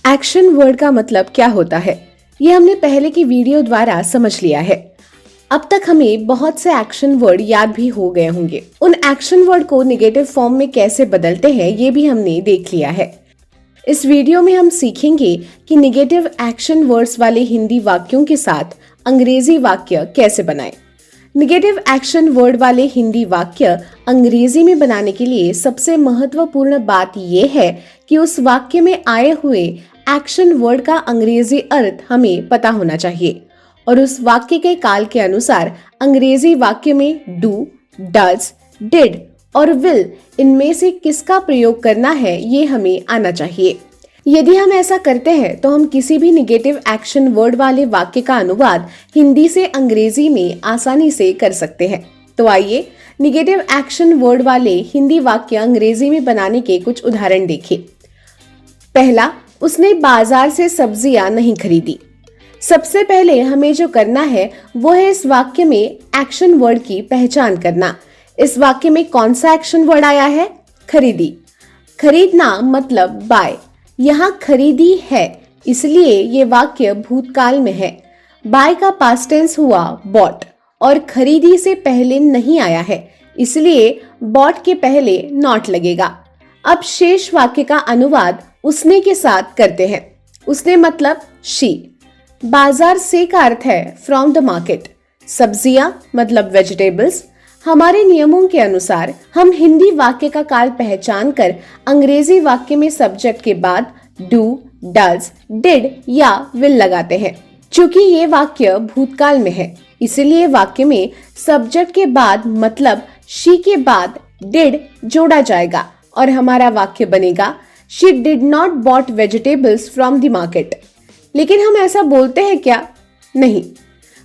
Action word का मतलब क्या होता है, ये हमने पहले की वीडियो द्वारा समझ लिया है। अब तक हमें बहुत से एक्शन वर्ड याद भी हो गए होंगे। उन एक्शन वर्ड को नेगेटिव फॉर्म में कैसे बदलते हैं ये भी हमने देख लिया है। इस वीडियो में हम सीखेंगे कि नेगेटिव एक्शन वर्ड्स वाले हिंदी वाक्यों के साथ अंग्रेजी वाक्य कैसे बनाएं। नेगेटिव एक्शन वर्ड वाले हिंदी वाक्य अंग्रेजी में बनाने के लिए सबसे महत्वपूर्ण बात यह है कि उस वाक्य में आए हुए एक्शन वर्ड का अंग्रेजी अर्थ हमें पता होना चाहिए और उस वाक्य के काल के अनुसार अंग्रेजी वाक्य में डू, डज, डिड और विल इनमें से किसका प्रयोग करना है ये हमें आना चाहिए। यदि हम ऐसा करते हैं तो हम किसी भी नेगेटिव एक्शन वर्ड वाले वाक्य का अनुवाद हिंदी से अंग्रेजी में आसानी से कर सकते हैं। तो आइए नेगेटिव एक्शन वर्ड वाले हिंदी वाक्य अंग्रेजी में बनाने के कुछ उदाहरण देखें। पहला, उसने बाजार से सब्जियां नहीं खरीदी। सबसे पहले हमें जो करना है वो है इस वाक्य में एक्शन वर्ड की पहचान करना। इस वाक्य में कौन सा एक्शन वर्ड आया है? खरीदी। खरीदना मतलब बाय। यहाँ खरीदी है इसलिए ये वाक्य भूतकाल में है। बाय का पास्ट टेंस हुआ बॉट और खरीदी से पहले नहीं आया है इसलिए बॉट के पहले नॉट लगेगा। अब शेष वाक्य का अनुवाद उसने के साथ करते हैं। उसने मतलब शी। बाजार से का अर्थ है फ्रॉम द मार्केट। सब्जियां मतलब वेजिटेबल्स। हमारे नियमों के अनुसार हम हिंदी वाक्य का काल पहचान कर अंग्रेजी वाक्य में सब्जेक्ट के बाद डू, डज, डिड या विल लगाते हैं। चूंकि ये वाक्य भूतकाल में है इसलिए वाक्य में सब्जेक्ट के बाद मतलब शी के बाद डिड जोड़ा जाएगा और हमारा वाक्य बनेगा she did not bought vegetables from the market. लेकिन हम ऐसा बोलते हैं क्या? नहीं।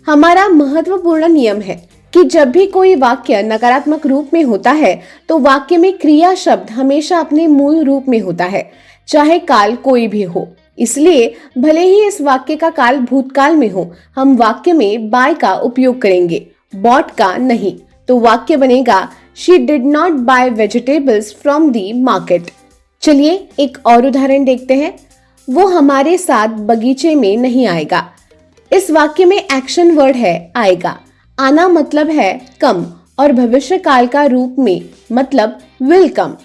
हमारा महत्वपूर्ण नियम है कि जब भी कोई वाक्य नकारात्मक रूप में होता है तो वाक्य में क्रिया शब्द हमेशा अपने मूल रूप में होता है, चाहे काल कोई भी हो। इसलिए भले ही इस वाक्य का काल भूतकाल में हो, हम वाक्य में बाय का उपयोग करेंगे, बॉट का नहीं। तो वाक्य बनेगा she did not bye vegetables from the market. चलिए एक और उदाहरण देखते हैं। वो हमारे साथ बगीचे में नहीं आएगा। इस वाक्य में एक्शन वर्ड है आएगा। आना मतलब है कम और भविष्य काल का रूप में मतलब विल कम।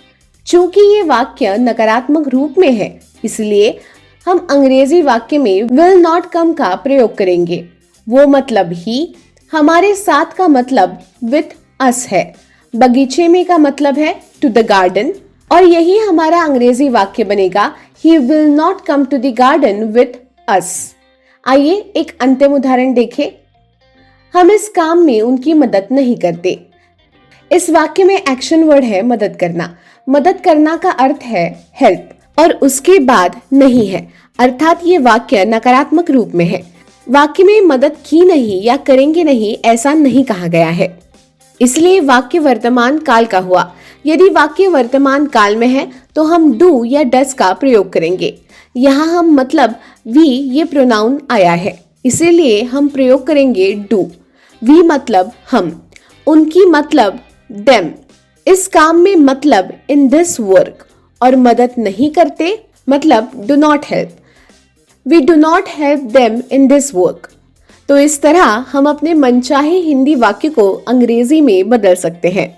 चूंकि ये वाक्य नकारात्मक रूप में है इसलिए हम अंग्रेजी वाक्य में विल नॉट कम का प्रयोग करेंगे। वो मतलब ही, हमारे साथ का मतलब विथ अस है, बगीचे में का मतलब है टू द गार्डन और यही हमारा अंग्रेजी वाक्य बनेगा he will not come to the garden with us. आइए एक अंतिम उदाहरण देखें। हम इस काम में उनकी मदद नहीं करते। इस वाक्य में एक्शन वर्ड है मदद करना। मदद करना का अर्थ है हेल्प और उसके बाद नहीं है, अर्थात ये वाक्य नकारात्मक रूप में है। वाक्य में मदद की नहीं या करेंगे नहीं ऐसा नहीं कहा गया है, इसलिए वाक्य वर्तमान काल का हुआ। यदि वाक्य वर्तमान काल में है तो हम डू या डस का प्रयोग करेंगे। यहाँ हम मतलब वी ये प्रोनाउन आया है इसीलिए हम प्रयोग करेंगे डू। वी मतलब हम, उनकी मतलब देम, इस काम में मतलब इन दिस वर्क और मदद नहीं करते मतलब do not help. We do not help them in this work. तो इस तरह हम अपने मनचाहे हिंदी वाक्य को अंग्रेजी में बदल सकते हैं।